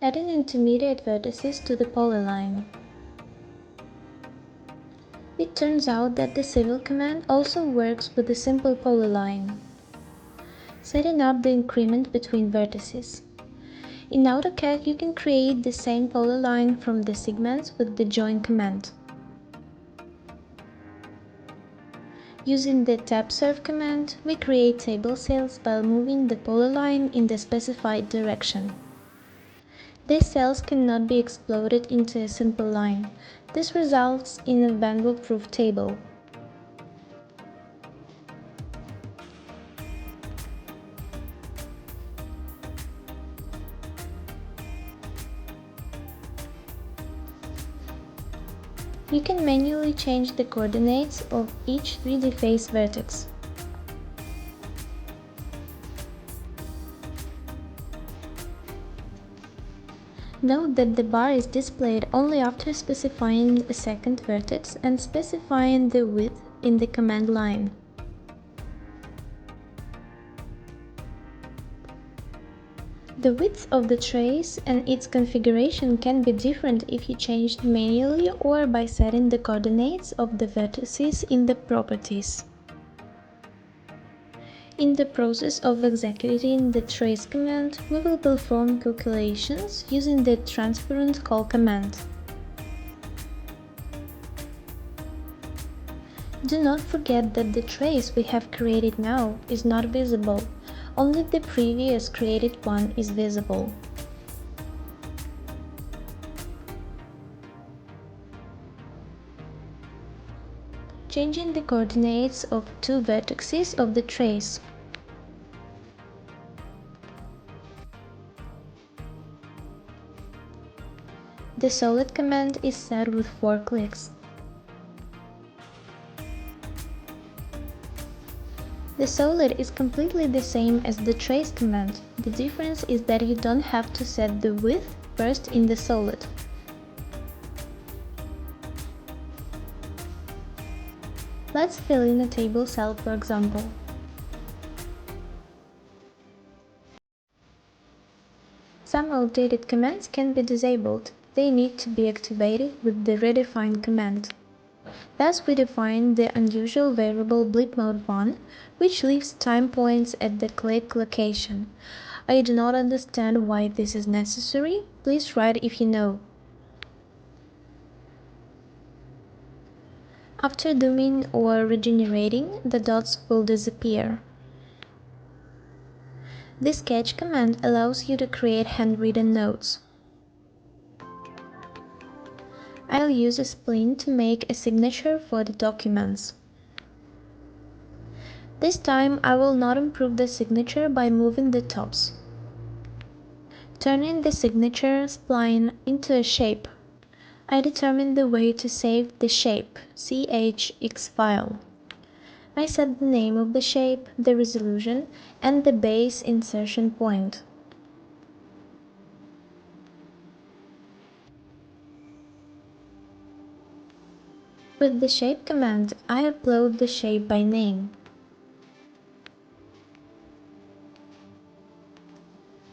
Adding intermediate vertices to the polyline. It turns out that the civil command also works with the simple polyline. Setting up the increment between vertices. In AutoCAD, you can create the same polyline from the segments with the join command. Using the TABSURF command, we create table cells by moving the polyline in the specified direction. These cells cannot be exploded into a simple line. This results in a vandal-proof table. You can manually change the coordinates of each 3D face vertex. Note that the bar is displayed only after specifying a second vertex and specifying the width in the command line. The width of the trace and its configuration can be different if you change it manually or by setting the coordinates of the vertices in the properties. In the process of executing the trace command, we will perform calculations using the transparent call command. Do not forget that the trace we have created now is not visible. Only the previous created one is visible. Changing the coordinates of two vertices of the trace. The solid command is set with 4 clicks. The solid is completely the same as the trace command. The difference is that you don't have to set the width first in the solid. Let's fill in a table cell, for example. Some outdated commands can be disabled. They need to be activated with the REDEFINE command. Thus we define the unusual variable BLIPMODE 1, which leaves time points at the click location. I do not understand why this is necessary. Please write if you know. After zooming or regenerating, the dots will disappear. This sketch command allows you to create handwritten notes. I'll use a spline to make a signature for the documents. This time I will not improve the signature by moving the tops. Turning the signature spline into a shape. I determine the way to save the shape, CHX file. I set the name of the shape, the resolution, and the base insertion point. With the shape command, I upload the shape by name.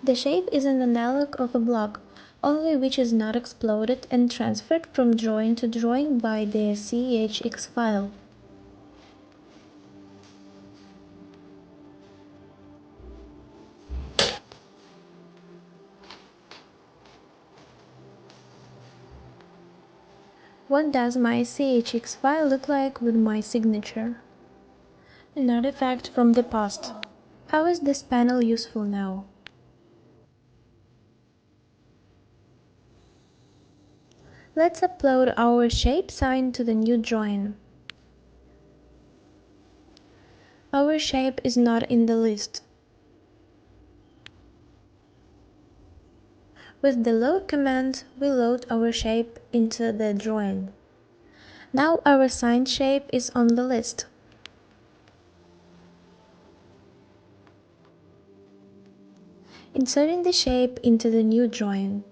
The shape is an analog of a block, only which is not exploded and transferred from drawing to drawing by the CHX file. What does my CHX file look like with my signature? An artifact from the past. How is this panel useful now? Let's upload our shape sign to the new drawing. Our shape is not in the list. With the load command, we load our shape into the drawing. Now our signed shape is on the list. Inserting the shape into the new drawing.